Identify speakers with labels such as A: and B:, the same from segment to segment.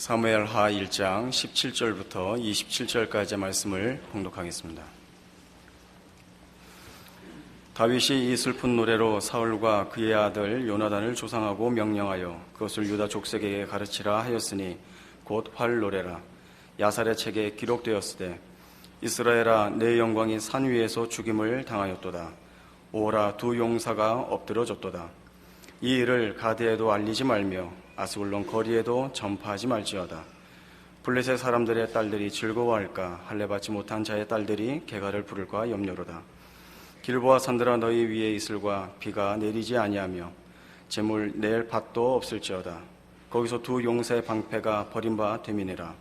A: 사무엘하 1장 17절부터 27절까지의 말씀을 봉독하겠습니다. 다윗이 이 슬픈 노래로 사울과 그의 아들 요나단을 조상하고 명령하여 그것을 유다 족속에게 가르치라 하였으니 곧 활노래라. 야살의 책에 기록되었으되 이스라엘아 내 영광이 산 위에서 죽임을 당하였도다. 오호라 두 용사가 엎드러졌도다. 이 일을 가드에도 알리지 말며 아스글론 거리에도 전파하지 말지어다. 블레셋 사람들의 딸들이 즐거워할까? 할례 받지 못한 자의 딸들이 개가를 부를까 염려로다. 길보아 산들아 너희 위에 이슬과 비가 내리지 아니하며 재물 낼 밭도 없을지어다. 거기서 두 용사의 방패가 버린 바 되미니라.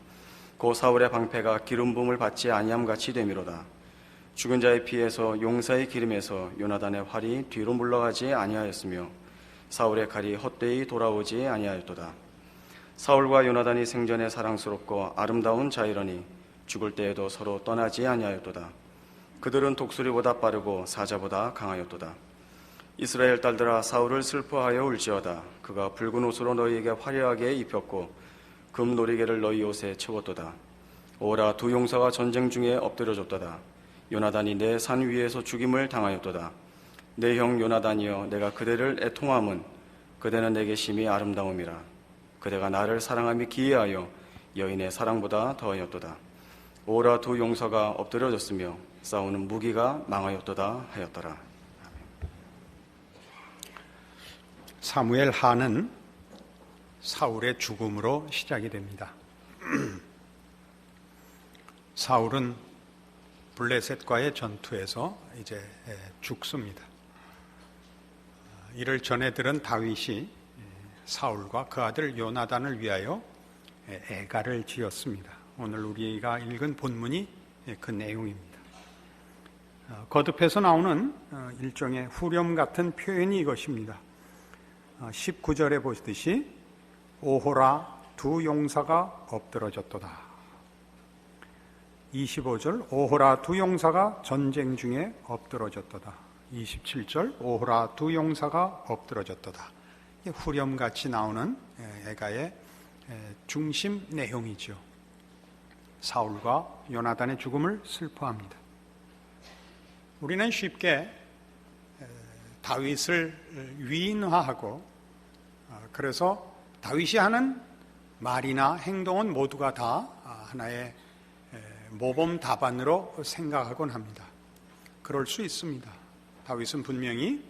A: 고 사울의 방패가 기름 부음을 받지 아니함 같이 되미로다. 죽은 자의 피에서 용사의 기름에서 요나단의 활이 뒤로 물러가지 아니하였으며 사울의 칼이 헛되이 돌아오지 아니하였도다. 사울과 요나단이 생전에 사랑스럽고 아름다운 자이러니 죽을 때에도 서로 떠나지 아니하였도다. 그들은 독수리보다 빠르고 사자보다 강하였도다. 이스라엘 딸들아 사울을 슬퍼하여 울지어다. 그가 붉은 옷으로 너희에게 화려하게 입혔고 금 놀이개를 너희 옷에 채웠도다. 오라 두 용사가 전쟁 중에 엎드려졌도다. 요나단이 내 산 위에서 죽임을 당하였도다. 내 형 요나단이여 내가 그대를 애통함은 그대는 내게 심히 아름다움이라. 그대가 나를 사랑함이 기이하여 여인의 사랑보다 더하였도다. 오라 두 용사가 엎드려졌으며 싸우는 무기가 망하였도다 하였더라.
B: 사무엘 하는 사울의 죽음으로 시작이 됩니다. 사울은 블레셋과의 전투에서 이제 죽습니다. 이를 전해 들은 다윗이 사울과 그 아들 요나단을 위하여 애가를 지었습니다. 오늘 우리가 읽은 본문이 그 내용입니다. 거듭해서 나오는 일종의 후렴 같은 표현이 이것입니다. 19절에 보시듯이 오호라 두 용사가 엎드러졌도다. 25절 오호라 두 용사가 전쟁 중에 엎드러졌도다. 27절 오호라 두 용사가 엎드러졌도다. 후렴같이 나오는 애가의 중심 내용이죠. 사울과 요나단의 죽음을 슬퍼합니다. 우리는 쉽게 다윗을 위인화하고 그래서 다윗이 하는 말이나 행동은 모두가 다 하나의 모범 답안으로 생각하곤 합니다. 그럴 수 있습니다. 다윗은 분명히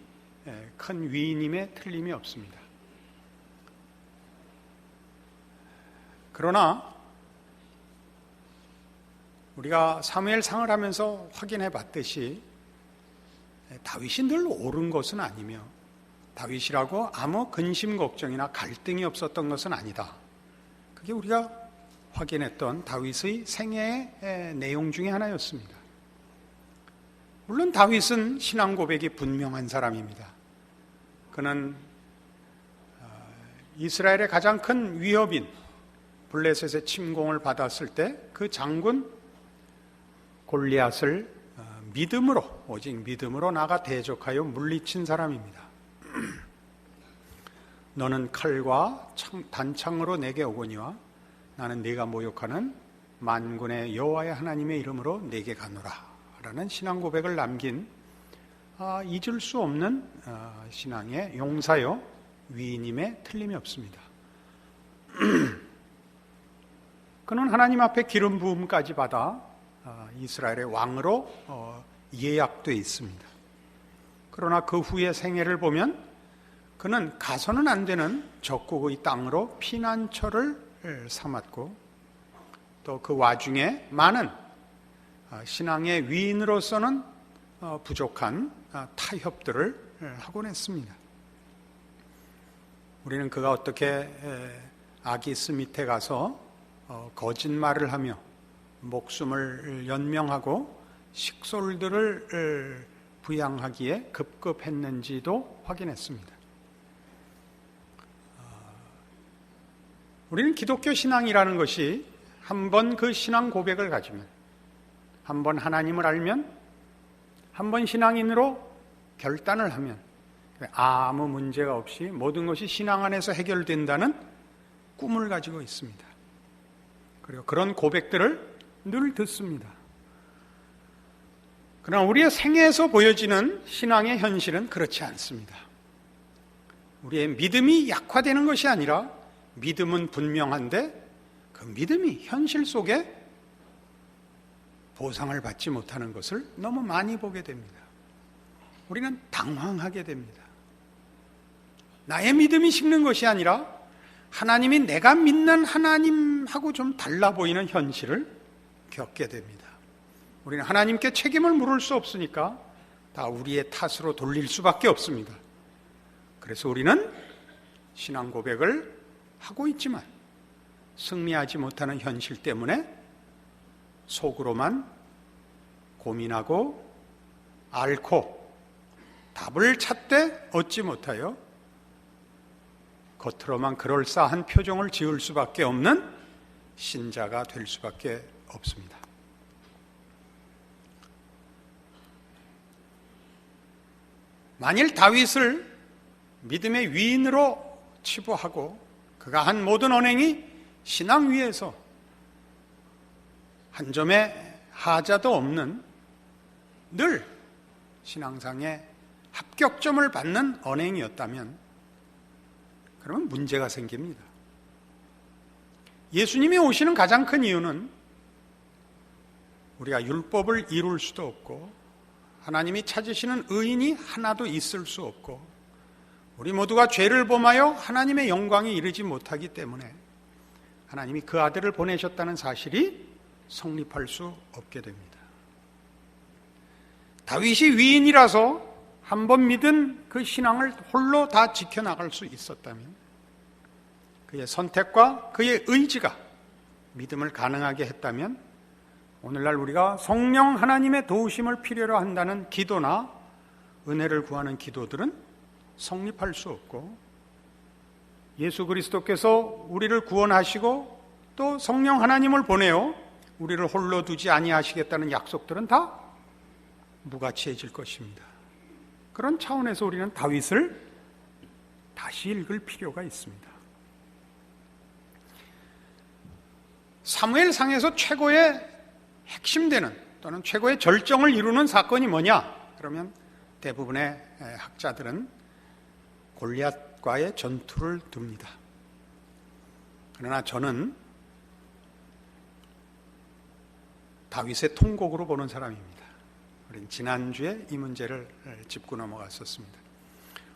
B: 큰 위인임에 틀림이 없습니다. 그러나 우리가 사무엘상을 하면서 확인해 봤듯이 다윗이 늘 옳은 것은 아니며 다윗이라고 아무 근심 걱정이나 갈등이 없었던 것은 아니다. 그게 우리가 확인했던 다윗의 생애의 내용 중에 하나였습니다. 물론 다윗은 신앙 고백이 분명한 사람입니다. 그는 이스라엘의 가장 큰 위협인 블레셋의 침공을 받았을 때 그 장군 골리앗을 믿음으로 오직 믿음으로 나가 대적하여 물리친 사람입니다. 너는 칼과 단창으로 내게 오거니와 나는 네가 모욕하는 만군의 여호와의 하나님의 이름으로 내게 가노라 라는 신앙 고백을 남긴 잊을 수 없는 신앙의 용사요 위인임에 틀림이 없습니다. 그는 하나님 앞에 기름 부음까지 받아 이스라엘의 왕으로 예약되어 있습니다. 그러나 그 후의 생애를 보면 그는 가서는 안 되는 적국의 땅으로 피난처를 삼았고 또 그 와중에 많은 신앙의 위인으로서는 부족한 타협들을 하곤 했습니다. 우리는 그가 어떻게 아기스 밑에 가서 거짓말을 하며 목숨을 연명하고 식솔들을 부양하기에 급급했는지도 확인했습니다. 우리는 기독교 신앙이라는 것이 한번 그 신앙 고백을 가지면 한번 하나님을 알면 한번 신앙인으로 결단을 하면 아무 문제가 없이 모든 것이 신앙 안에서 해결된다는 꿈을 가지고 있습니다. 그리고 그런 고백들을 늘 듣습니다. 그러나 우리의 생애에서 보여지는 신앙의 현실은 그렇지 않습니다. 우리의 믿음이 약화되는 것이 아니라 믿음은 분명한데 그 믿음이 현실 속에 보상을 받지 못하는 것을 너무 많이 보게 됩니다. 우리는 당황하게 됩니다. 나의 믿음이 식는 것이 아니라 하나님이 내가 믿는 하나님하고 좀 달라 보이는 현실을 겪게 됩니다. 우리는 하나님께 책임을 물을 수 없으니까 다 우리의 탓으로 돌릴 수밖에 없습니다. 그래서 우리는 신앙 고백을 하고 있지만 승리하지 못하는 현실 때문에 속으로만 고민하고 앓고 답을 찾되 얻지 못하여 겉으로만 그럴싸한 표정을 지을 수밖에 없는 신자가 될 수밖에 없습니다. 만일 다윗을 믿음의 위인으로 치부하고 그가 한 모든 언행이 신앙 위에서 한 점의 하자도 없는 늘 신앙상의 합격점을 받는 언행이었다면 그러면 문제가 생깁니다. 예수님이 오시는 가장 큰 이유는 우리가 율법을 이룰 수도 없고 하나님이 찾으시는 의인이 하나도 있을 수 없고 우리 모두가 죄를 범하여 하나님의 영광에 이르지 못하기 때문에 하나님이 그 아들을 보내셨다는 사실이 성립할 수 없게 됩니다. 다윗이 위인이라서 한번 믿은 그 신앙을 홀로 다 지켜나갈 수 있었다면 그의 선택과 그의 의지가 믿음을 가능하게 했다면 오늘날 우리가 성령 하나님의 도우심을 필요로 한다는 기도나 은혜를 구하는 기도들은 성립할 수 없고 예수 그리스도께서 우리를 구원하시고 또 성령 하나님을 보내어 우리를 홀로 두지 아니하시겠다는 약속들은 다 무가치해질 것입니다. 그런 차원에서 우리는 다윗을 다시 읽을 필요가 있습니다. 사무엘상에서 최고의 핵심되는 또는 최고의 절정을 이루는 사건이 뭐냐? 그러면 대부분의 학자들은 골리앗과의 전투를 둡니다. 그러나 저는 다윗의 통곡으로 보는 사람입니다. 우리는 지난주에 이 문제를 짚고 넘어갔었습니다.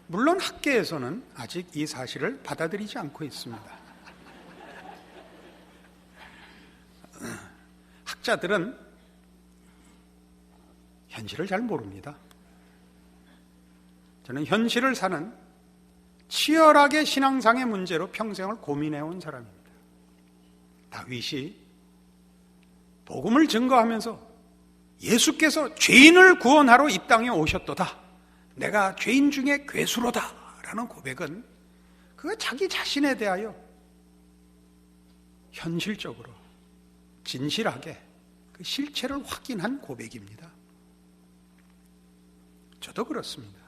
B: 물론 학계에서는 아직 이 사실을 받아들이지 않고 있습니다. 학자들은 현실을 잘 모릅니다. 저는 현실을 사는 치열하게 신앙상의 문제로 평생을 고민해온 사람입니다. 다윗이 복음을 증거하면서 예수께서 죄인을 구원하러 이 땅에 오셨도다. 내가 죄인 중에 괴수로다. 라는 고백은 그가 자기 자신에 대하여 현실적으로 진실하게 그 실체를 확인한 고백입니다. 저도 그렇습니다.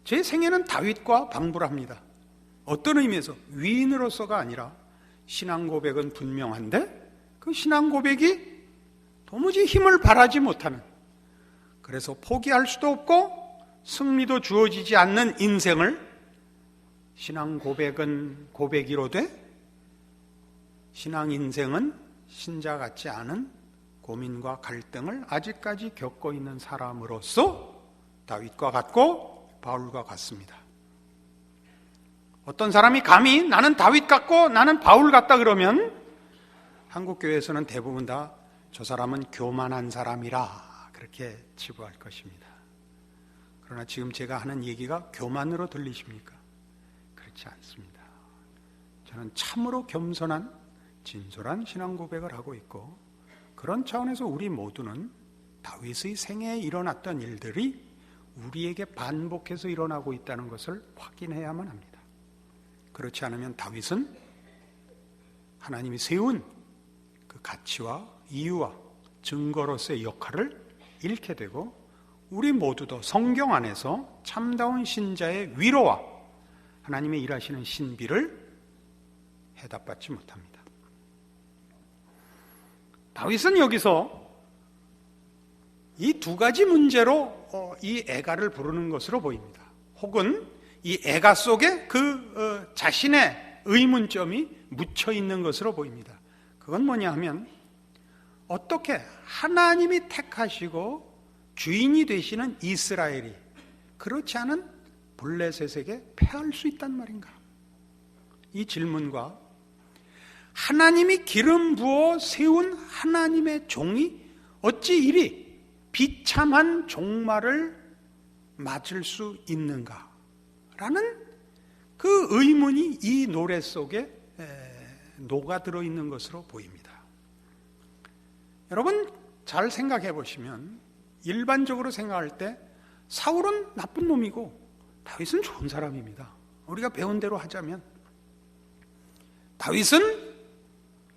B: 제 생애는 다윗과 방불합니다. 어떤 의미에서 위인으로서가 아니라 신앙 고백은 분명한데 그 신앙 고백이 도무지 힘을 발하지 못하는, 그래서 포기할 수도 없고 승리도 주어지지 않는 인생을 신앙 고백은 고백이로되 신앙 인생은 신자 같지 않은 고민과 갈등을 아직까지 겪고 있는 사람으로서 다윗과 같고 바울과 같습니다. 어떤 사람이 감히 나는 다윗 같고 나는 바울 같다 그러면 한국교회에서는 대부분 다 저 사람은 교만한 사람이라 그렇게 치부할 것입니다. 그러나 지금 제가 하는 얘기가 교만으로 들리십니까? 그렇지 않습니다. 저는 참으로 겸손한 진솔한 신앙 고백을 하고 있고 그런 차원에서 우리 모두는 다윗의 생애에 일어났던 일들이 우리에게 반복해서 일어나고 있다는 것을 확인해야만 합니다. 그렇지 않으면 다윗은 하나님이 세운 그 가치와 이유와 증거로서의 역할을 잃게 되고 우리 모두도 성경 안에서 참다운 신자의 위로와 하나님의 일하시는 신비를 해답받지 못합니다. 다윗은 여기서 이 두 가지 문제로 이 애가를 부르는 것으로 보입니다. 혹은 이 애가 속에 자신의 의문점이 묻혀 있는 것으로 보입니다. 그건 뭐냐 하면, 어떻게 하나님이 택하시고 주인이 되시는 이스라엘이 그렇지 않은 블레셋에게 패할 수 있단 말인가? 이 질문과 하나님이 기름 부어 세운 하나님의 종이 어찌 이리 비참한 종말을 맞을 수 있는가? 라는 그 의문이 이 노래 속에 녹아들어 있는 것으로 보입니다. 여러분 잘 생각해 보시면, 일반적으로 생각할 때 사울은 나쁜 놈이고 다윗은 좋은 사람입니다. 우리가 배운 대로 하자면, 다윗은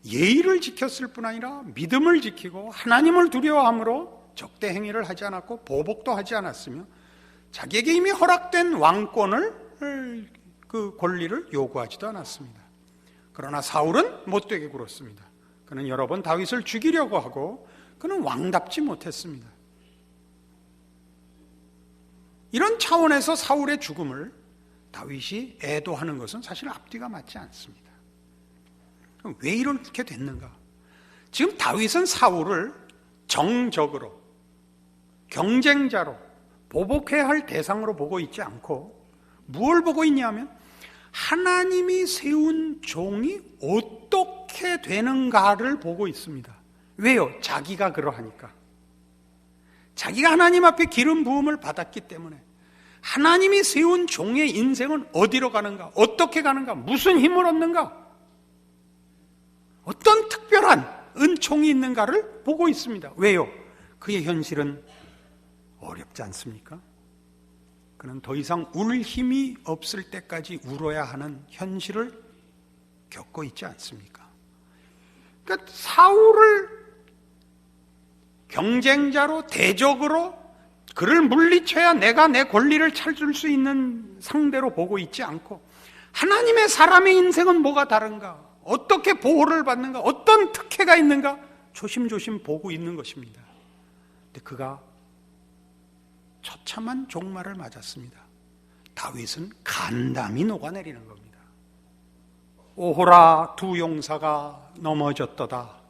B: 예의를 지켰을 뿐 아니라 믿음을 지키고 하나님을 두려워함으로 적대 행위를 하지 않았고 보복도 하지 않았으며, 자기에게 이미 허락된 왕권을, 그 권리를 요구하지도 않았습니다. 그러나 사울은 못되게 굴었습니다. 그는 여러 번 다윗을 죽이려고 하고 그는 왕답지 못했습니다. 이런 차원에서 사울의 죽음을 다윗이 애도하는 것은 사실 앞뒤가 맞지 않습니다. 그럼 왜 이렇게 됐는가? 지금 다윗은 사울을 정적으로, 경쟁자로, 보복해야 할 대상으로 보고 있지 않고 무엇을 보고 있냐면, 하나님이 세운 종이 어떻게 되는가를 보고 있습니다. 왜요? 자기가 그러하니까. 자기가 하나님 앞에 기름 부음을 받았기 때문에 하나님이 세운 종의 인생은 어디로 가는가? 어떻게 가는가? 무슨 힘을 얻는가? 어떤 특별한 은총이 있는가를 보고 있습니다. 왜요? 그의 현실은 어렵지 않습니까? 그는 더 이상 울 힘이 없을 때까지 울어야 하는 현실을 겪고 있지 않습니까? 그러니까 사울을 경쟁자로, 대적으로, 그를 물리쳐야 내가 내 권리를 찾을 수 있는 상대로 보고 있지 않고, 하나님의 사람의 인생은 뭐가 다른가? 어떻게 보호를 받는가? 어떤 특혜가 있는가? 조심조심 보고 있는 것입니다. 근데 그가 처참한 종말을 맞았습니다. 다윗은 간담이 녹아내리는 겁니다. 오호라, 두 용사가 넘어졌도다.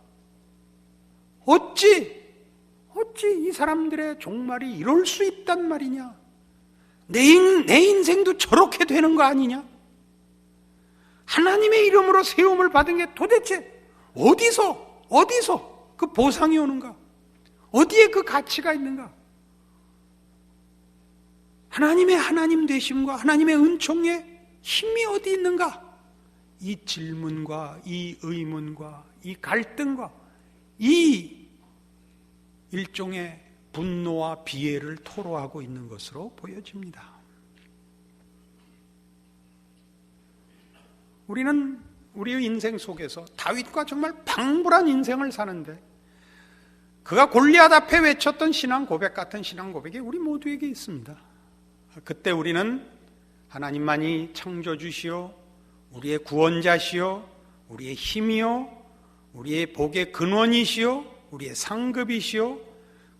B: 어찌 이 사람들의 종말이 이럴 수 있단 말이냐? 내 인생도 저렇게 되는 거 아니냐? 하나님의 이름으로 세움을 받은 게 도대체 어디서 그 보상이 오는가? 어디에 그 가치가 있는가? 하나님의 하나님 되심과 하나님의 은총의 힘이 어디 있는가? 이 질문과 이 의문과 이 갈등과 이 일종의 분노와 비애를 토로하고 있는 것으로 보여집니다. 우리는 우리의 인생 속에서 다윗과 정말 방불한 인생을 사는데, 그가 골리앗 앞에 외쳤던 신앙 고백 같은 신앙 고백이 우리 모두에게 있습니다. 그때 우리는 하나님만이 창조주시오, 우리의 구원자시오, 우리의 힘이요, 우리의 복의 근원이시오, 우리의 상급이시오,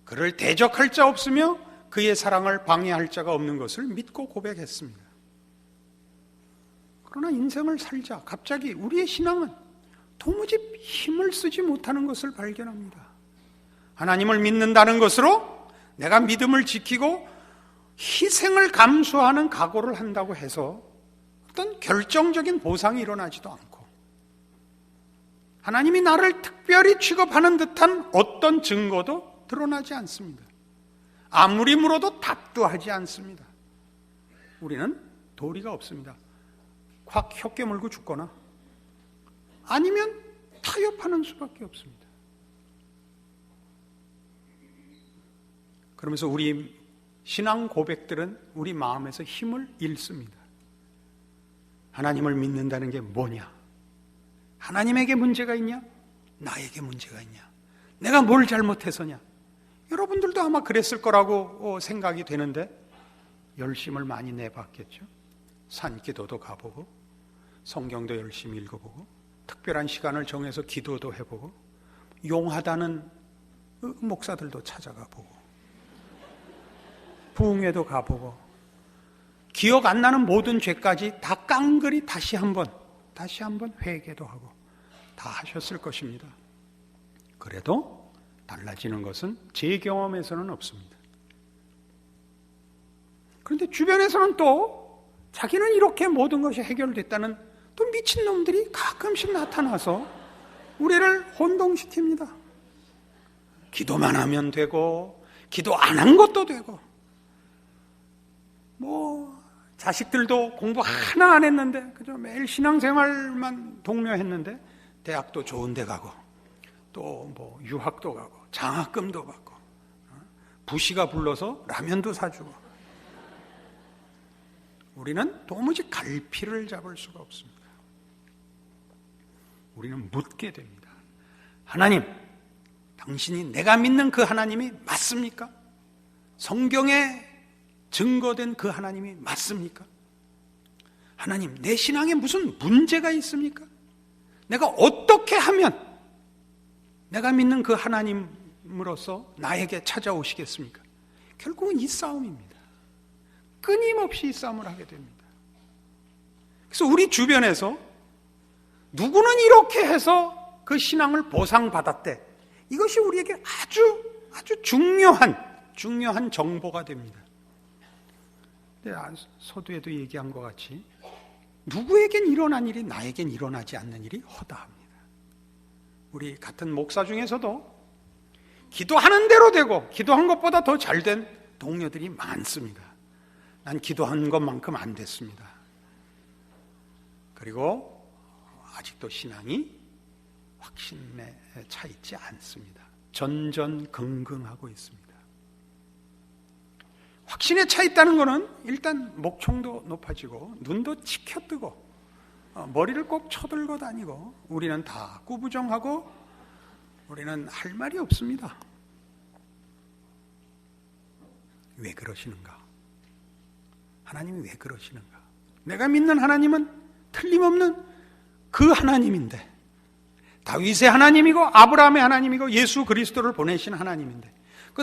B: 그를 대적할 자 없으며 그의 사랑을 방해할 자가 없는 것을 믿고 고백했습니다. 그러나 인생을 살자 갑자기 우리의 신앙은 도무지 힘을 쓰지 못하는 것을 발견합니다. 하나님을 믿는다는 것으로 내가 믿음을 지키고 희생을 감수하는 각오를 한다고 해서 어떤 결정적인 보상이 일어나지도 않고, 하나님이 나를 특별히 취급하는 듯한 어떤 증거도 드러나지 않습니다. 아무리 물어도 답도 하지 않습니다. 우리는 도리가 없습니다. 확 혀깨 물고 죽거나 아니면 타협하는 수밖에 없습니다. 그러면서 우리 신앙 고백들은 우리 마음에서 힘을 잃습니다. 하나님을 믿는다는 게 뭐냐? 하나님에게 문제가 있냐? 나에게 문제가 있냐? 내가 뭘 잘못해서냐? 여러분들도 아마 그랬을 거라고 생각이 되는데, 열심을 많이 내봤겠죠. 산기도도 가보고 성경도 열심히 읽어보고 특별한 시간을 정해서 기도도 해보고 용하다는 목사들도 찾아가 보고, 부흥회도 가보고, 기억 안 나는 모든 죄까지 다 깡그리 다시 한번 회개도 하고 다 하셨을 것입니다. 그래도 달라지는 것은 제 경험에서는 없습니다. 그런데 주변에서는 또 자기는 이렇게 모든 것이 해결됐다는 또 미친놈들이 가끔씩 나타나서 우리를 혼동시킵니다. 기도만 하면 되고 기도 안 한 것도 되고, 자식들도 공부 하나 안 했는데 그저 매일 신앙생활만 독려했는데 대학도 좋은 데 가고 또 유학도 가고 장학금도 받고 부시가 불러서 라면도 사주고, 우리는 도무지 갈피를 잡을 수가 없습니다. 우리는 묻게 됩니다. 하나님, 당신이 내가 믿는 그 하나님이 맞습니까? 성경에 증거된 그 하나님이 맞습니까? 하나님, 내 신앙에 무슨 문제가 있습니까? 내가 어떻게 하면 내가 믿는 그 하나님으로서 나에게 찾아오시겠습니까? 결국은 이 싸움입니다. 끊임없이 이 싸움을 하게 됩니다. 그래서 우리 주변에서 누구는 이렇게 해서 그 신앙을 보상받았대, 이것이 우리에게 아주 중요한 정보가 됩니다. 서두에도 얘기한 것 같이 누구에겐 일어난 일이 나에겐 일어나지 않는 일이 허다합니다. 우리 같은 목사 중에서도 기도하는 대로 되고 기도한 것보다 더 잘된 동료들이 많습니다. 난 기도한 것만큼 안 됐습니다. 그리고 아직도 신앙이 확신에 차 있지 않습니다. 전전긍긍하고 있습니다. 확신에 차 있다는 것은 일단 목청도 높아지고 눈도 치켜뜨고 머리를 꼭 쳐들고 다니고, 우리는 다 꾸부정하고 우리는 할 말이 없습니다. 왜 그러시는가? 하나님이 왜 그러시는가? 내가 믿는 하나님은 틀림없는 그 하나님인데, 다윗의 하나님이고 아브라함의 하나님이고 예수 그리스도를 보내신 하나님인데,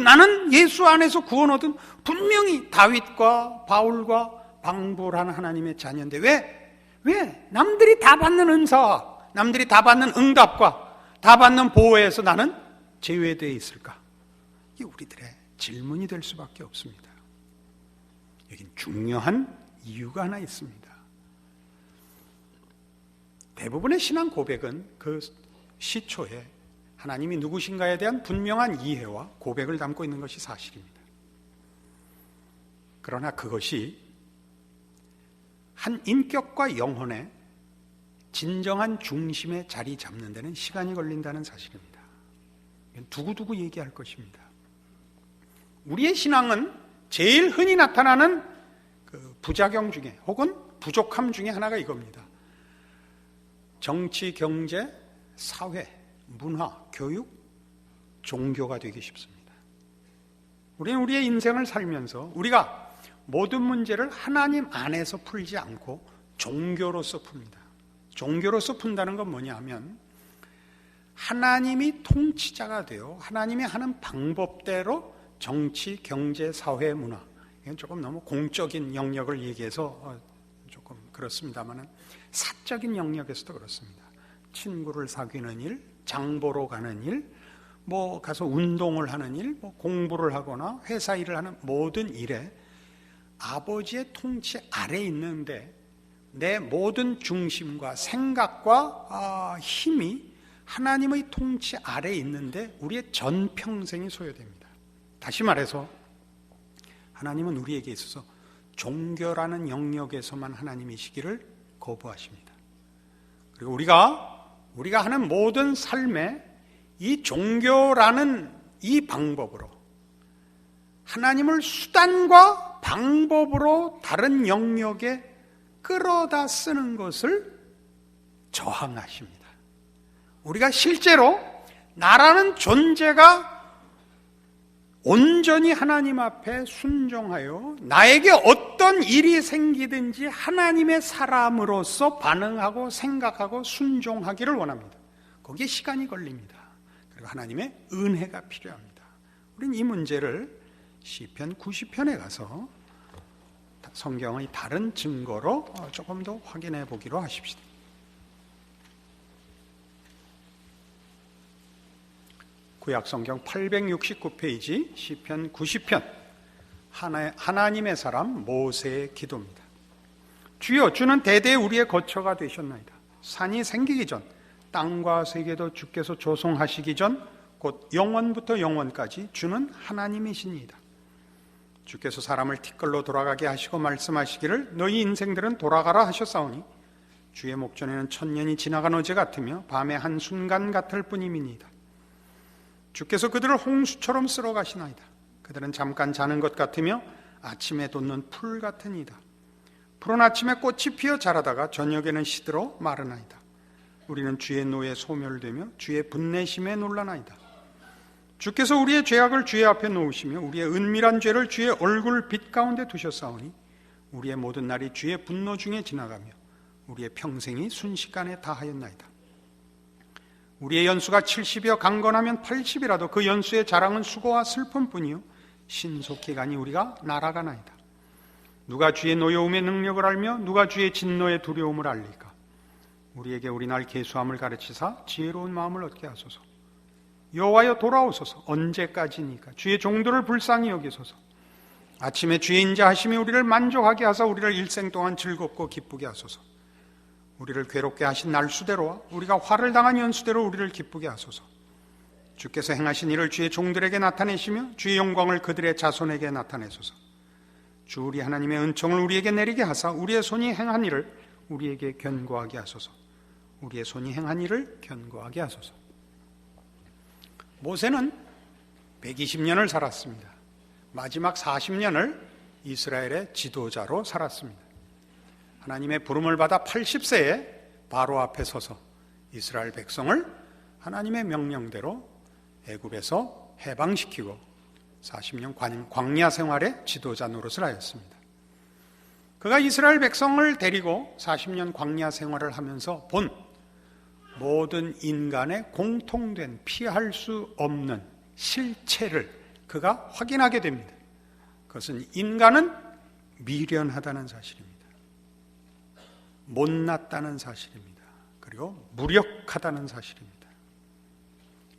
B: 나는 예수 안에서 구원 얻은 분명히 다윗과 바울과 방불한 하나님의 자녀인데 왜 남들이 다 받는 은사, 남들이 다 받는 응답과 다 받는 보호에서 나는 제외되어 있을까? 이게 우리들의 질문이 될 수밖에 없습니다. 여긴 중요한 이유가 하나 있습니다. 대부분의 신앙 고백은 그 시초에 하나님이 누구신가에 대한 분명한 이해와 고백을 담고 있는 것이 사실입니다. 그러나 그것이 한 인격과 영혼의 진정한 중심에 자리 잡는 데는 시간이 걸린다는 사실입니다. 두고두고 얘기할 것입니다. 우리의 신앙은 제일 흔히 나타나는 그 부작용 중에 혹은 부족함 중에 하나가 이겁니다. 정치, 경제, 사회, 문화, 교육, 종교가 되기 쉽습니다. 우리는 우리의 인생을 살면서 우리가 모든 문제를 하나님 안에서 풀지 않고 종교로서 풉니다. 종교로서 푼다는 건 뭐냐 하면 하나님이 통치자가 되어 하나님이 하는 방법대로 정치, 경제, 사회, 문화, 이건 조금 너무 공적인 영역을 얘기해서 조금 그렇습니다만 사적인 영역에서도 그렇습니다. 친구를 사귀는 일, 장보러 가는 일, 가서 운동을 하는 일, 공부를 하거나 회사 일을 하는 모든 일에 아버지의 통치 아래에 있는데 내 모든 중심과 생각과 힘이 하나님의 통치 아래에 있는데 우리의 전평생이 소요됩니다. 다시 말해서 하나님은 우리에게 있어서 종교라는 영역에서만 하나님이시기를 거부하십니다. 그리고 우리가 하는 모든 삶에 이 종교라는 이 방법으로 하나님을 수단과 방법으로 다른 영역에 끌어다 쓰는 것을 저항하십니다. 우리가 실제로 나라는 존재가 온전히 하나님 앞에 순종하여 나에게 어떤 일이 생기든지 하나님의 사람으로서 반응하고 생각하고 순종하기를 원합니다. 거기에 시간이 걸립니다. 그리고 하나님의 은혜가 필요합니다. 우리는 이 문제를 시편 90편에 가서 성경의 다른 증거로 조금 더 확인해 보기로 하십시다. 구약성경 869페이지 시편 90편 하나님의 사람 모세의 기도입니다. 주여, 주는 대대 우리의 거처가 되셨나이다. 산이 생기기 전, 땅과 세계도 주께서 조성하시기 전, 곧 영원부터 영원까지 주는 하나님이시니이다. 주께서 사람을 티끌로 돌아가게 하시고 말씀하시기를 너희 인생들은 돌아가라 하셨사오니 주의 목전에는 천년이 지나간 어제 같으며 밤의 한순간 같을 뿐임이니이다. 주께서 그들을 홍수처럼 쓸어 가시나이다. 그들은 잠깐 자는 것 같으며 아침에 돋는 풀 같으니이다. 푸른 아침에 꽃이 피어 자라다가 저녁에는 시들어 마르나이다. 우리는 주의 노에 소멸되며 주의 분내심에 놀라나이다. 주께서 우리의 죄악을 주의 앞에 놓으시며 우리의 은밀한 죄를 주의 얼굴 빛 가운데 두셨사오니 우리의 모든 날이 주의 분노 중에 지나가며 우리의 평생이 순식간에 다하였나이다. 우리의 연수가 70이여 강건하면 80이라도 그 연수의 자랑은 수고와 슬픔뿐이요 신속히 가니 우리가 날아가나이다. 누가 주의 노여움의 능력을 알며 누가 주의 진노의 두려움을 알리까? 우리에게 우리 날 계수함을 가르치사 지혜로운 마음을 얻게 하소서. 여호와여 돌아오소서. 언제까지니까? 주의 종들을 불쌍히 여기소서. 아침에 주의 인자하심이 우리를 만족하게 하사 우리를 일생 동안 즐겁고 기쁘게 하소서. 우리를 괴롭게 하신 날수대로와 우리가 화를 당한 연수대로 우리를 기쁘게 하소서. 주께서 행하신 일을 주의 종들에게 나타내시며 주의 영광을 그들의 자손에게 나타내소서. 주 우리 하나님의 은총을 우리에게 내리게 하사 우리의 손이 행한 일을 우리에게 견고하게 하소서. 우리의 손이 행한 일을 견고하게 하소서. 모세는 120년을 살았습니다. 마지막 40년을 이스라엘의 지도자로 살았습니다. 하나님의 부름을 받아 80세에 바로 앞에 서서 이스라엘 백성을 하나님의 명령대로 애굽에서 해방시키고 40년 광야 생활의 지도자 노릇을 하였습니다. 그가 이스라엘 백성을 데리고 40년 광야 생활을 하면서 본 모든 인간의 공통된 피할 수 없는 실체를 그가 확인하게 됩니다. 그것은 인간은 미련하다는 사실입니다. 못났다는 사실입니다. 그리고 무력하다는 사실입니다.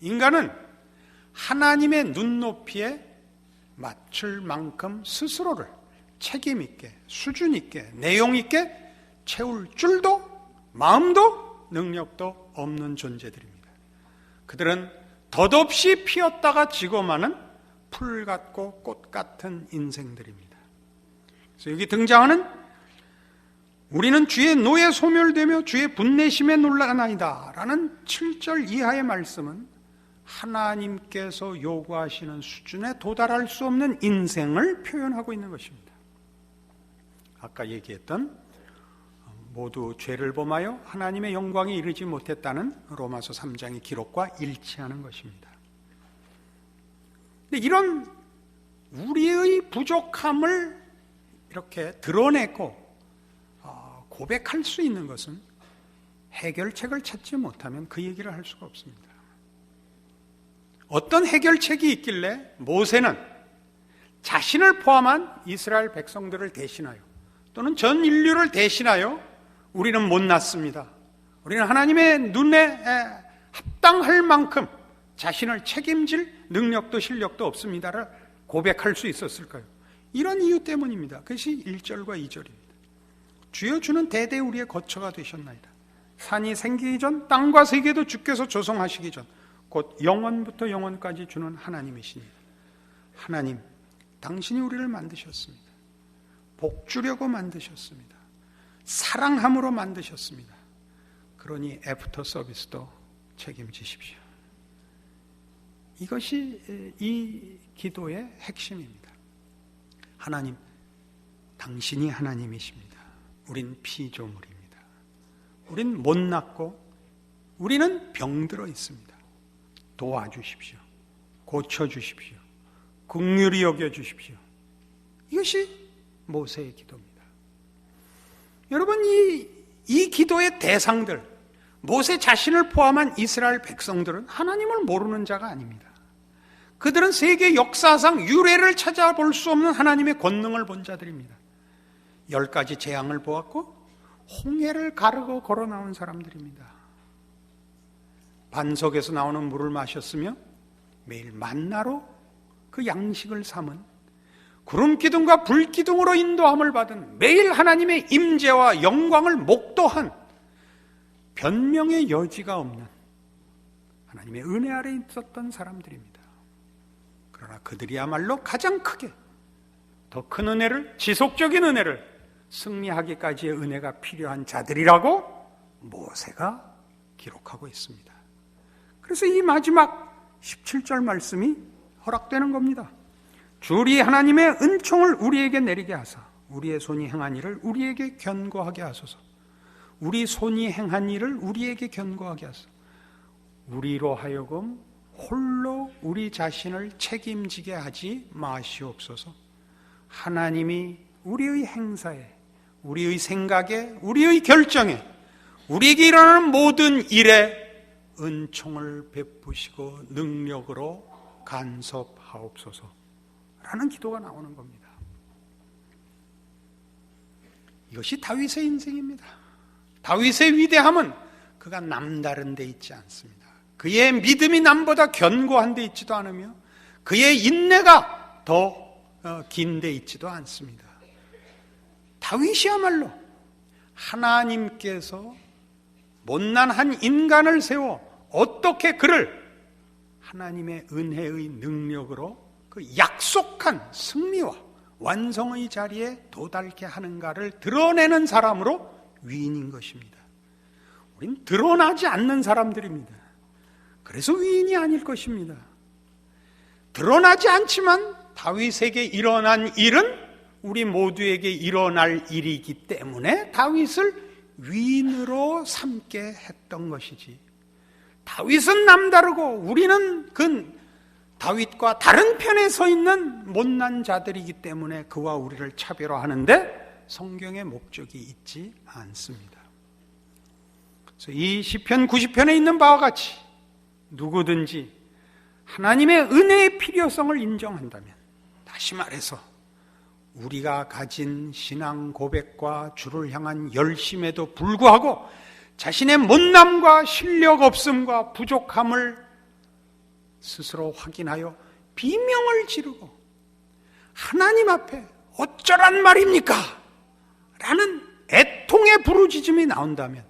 B: 인간은 하나님의 눈높이에 맞출 만큼 스스로를 책임 있게, 수준 있게, 내용 있게 채울 줄도 마음도 능력도 없는 존재들입니다. 그들은 덧없이 피었다가 지고 마는 풀 같고 꽃 같은 인생들입니다. 그래서 여기 등장하는 우리는 주의 노에 소멸되며 주의 분내심에 놀라나이다 라는 7절 이하의 말씀은 하나님께서 요구하시는 수준에 도달할 수 없는 인생을 표현하고 있는 것입니다. 아까 얘기했던 모두 죄를 범하여 하나님의 영광에 이르지 못했다는 로마서 3장의 기록과 일치하는 것입니다. 근데 이런 우리의 부족함을 이렇게 드러내고 고백할 수 있는 것은 해결책을 찾지 못하면 그 얘기를 할 수가 없습니다. 어떤 해결책이 있길래 모세는 자신을 포함한 이스라엘 백성들을 대신하여 또는 전 인류를 대신하여 우리는 못났습니다. 우리는 하나님의 눈에 합당할 만큼 자신을 책임질 능력도 실력도 없습니다를 고백할 수 있었을까요? 이런 이유 때문입니다. 그것이 1절과 2절입니다. 주여 주는 대대 우리의 거처가 되셨나이다. 산이 생기기 전 땅과 세계도 주께서 조성하시기 전 곧 영원부터 영원까지 주는 하나님이시니이다. 하나님, 당신이 우리를 만드셨습니다. 복주려고 만드셨습니다. 사랑함으로 만드셨습니다. 그러니 애프터 서비스도 책임지십시오. 이것이 이 기도의 핵심입니다. 하나님, 당신이 하나님이십니다. 우린 피조물입니다. 우린 못났고 우리는 병들어 있습니다. 도와주십시오. 고쳐주십시오. 긍휼히 여겨주십시오. 이것이 모세의 기도입니다. 여러분, 이 기도의 대상들, 모세 자신을 포함한 이스라엘 백성들은 하나님을 모르는 자가 아닙니다. 그들은 세계 역사상 유례를 찾아볼 수 없는 하나님의 권능을 본 자들입니다. 10가지 재앙을 보았고 홍해를 가르고 걸어 나온 사람들입니다. 반석에서 나오는 물을 마셨으며 매일 만나로 그 양식을 삼은, 구름 기둥과 불 기둥으로 인도함을 받은, 매일 하나님의 임재와 영광을 목도한, 변명의 여지가 없는 하나님의 은혜 아래 있었던 사람들입니다. 그러나 그들이야말로 가장 크게 더 큰 은혜를, 지속적인 은혜를, 승리하기까지의 은혜가 필요한 자들이라고 모세가 기록하고 있습니다. 그래서 이 마지막 17절 말씀이 허락되는 겁니다. 주리 하나님의 은총을 우리에게 내리게 하사 우리의 손이 행한 일을 우리에게 견고하게 하소서. 우리 손이 행한 일을 우리에게 견고하게 하소서. 우리로 하여금 홀로 우리 자신을 책임지게 하지 마시옵소서. 하나님이 우리의 행사에, 우리의 생각에, 우리의 결정에, 우리에게 일어나는 모든 일에 은총을 베푸시고 능력으로 간섭하옵소서 라는 기도가 나오는 겁니다. 이것이 다윗의 인생입니다. 다윗의 위대함은 그가 남다른 데 있지 않습니다. 그의 믿음이 남보다 견고한 데 있지도 않으며 그의 인내가 더 긴 데 있지도 않습니다. 다윗이야말로 하나님께서 못난 한 인간을 세워 어떻게 그를 하나님의 은혜의 능력으로 그 약속한 승리와 완성의 자리에 도달케 하는가를 드러내는 사람으로 위인인 것입니다. 우린 드러나지 않는 사람들입니다. 그래서 위인이 아닐 것입니다. 드러나지 않지만 다윗에게 일어난 일은 우리 모두에게 일어날 일이기 때문에 다윗을 위인으로 삼게 했던 것이지, 다윗은 남다르고 우리는 그 다윗과 다른 편에 서 있는 못난 자들이기 때문에 그와 우리를 차별화하는데 성경의 목적이 있지 않습니다. 그래서 이 시편 90편에 있는 바와 같이 누구든지 하나님의 은혜의 필요성을 인정한다면, 다시 말해서 우리가 가진 신앙 고백과 주를 향한 열심에도 불구하고 자신의 못남과 실력 없음과 부족함을 스스로 확인하여 비명을 지르고 하나님 앞에 어쩌란 말입니까? 라는 애통의 부르짖음이 나온다면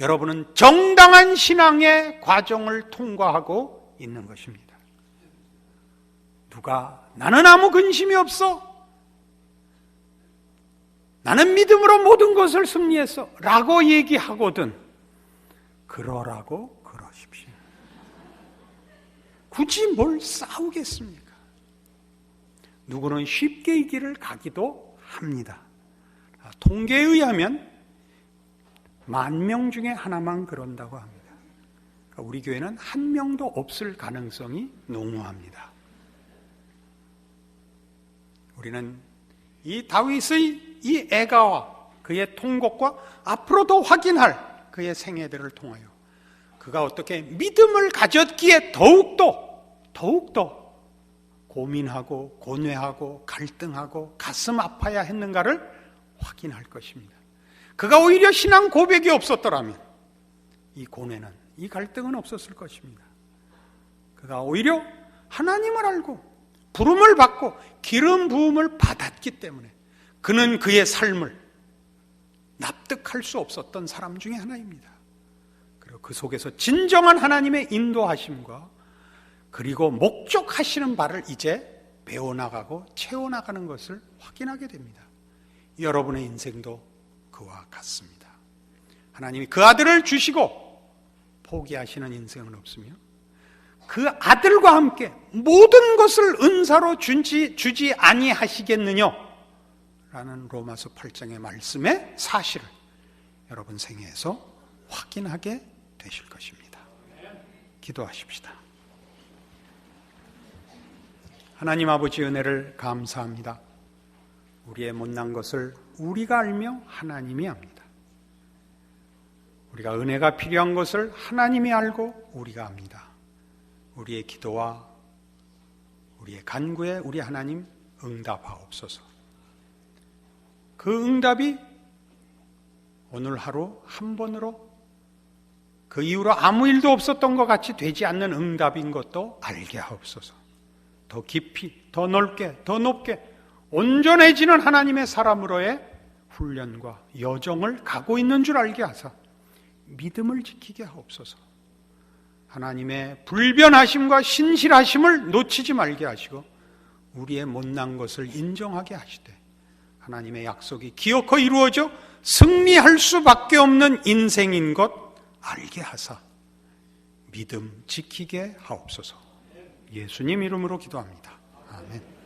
B: 여러분은 정당한 신앙의 과정을 통과하고 있는 것입니다. 누가 나는 아무 근심이 없어, 나는 믿음으로 모든 것을 승리했어 라고 얘기하거든 그러라고 그러십시오. 굳이 뭘 싸우겠습니까? 누구는 쉽게 이 길을 가기도 합니다. 통계에 의하면 10,000명 중에 하나만 그런다고 합니다. 우리 교회는 한 명도 없을 가능성이 농후합니다. 우리는 이 다윗의 이 애가와 그의 통곡과 앞으로도 확인할 그의 생애들을 통하여 그가 어떻게 믿음을 가졌기에 더욱더 고민하고 고뇌하고 갈등하고 가슴 아파야 했는가를 확인할 것입니다. 그가 오히려 신앙 고백이 없었더라면 이 고뇌는, 이 갈등은 없었을 것입니다. 그가 오히려 하나님을 알고 부름을 받고 기름 부음을 받았기 때문에 그는 그의 삶을 납득할 수 없었던 사람 중에 하나입니다. 그리고 그 속에서 진정한 하나님의 인도하심과 그리고 목적하시는 바를 이제 배워나가고 채워나가는 것을 확인하게 됩니다. 여러분의 인생도 그와 같습니다. 하나님이 그 아들을 주시고 포기하시는 인생은 없으며 그 아들과 함께 모든 것을 은사로 주지 아니하시겠느냐 라는 로마서 8장의 말씀의 사실을 여러분 생애에서 확인하게 되실 것입니다. 기도하십시다. 하나님 아버지 은혜를 감사합니다. 우리의 못난 것을 우리가 알며 하나님이 압니다. 우리가 은혜가 필요한 것을 하나님이 알고 우리가 압니다. 우리의 기도와 우리의 간구에 우리 하나님 응답하옵소서. 그 응답이 오늘 하루 한 번으로 그 이후로 아무 일도 없었던 것 같이 되지 않는 응답인 것도 알게 하옵소서. 더 깊이, 더 넓게, 더 높게 온전해지는 하나님의 사람으로의 훈련과 여정을 가고 있는 줄 알게 하사 믿음을 지키게 하옵소서. 하나님의 불변하심과 신실하심을 놓치지 말게 하시고 우리의 못난 것을 인정하게 하시되 하나님의 약속이 기어코 이루어져 승리할 수밖에 없는 인생인 것 알게 하사 믿음 지키게 하옵소서. 예수님 이름으로 기도합니다. 아멘.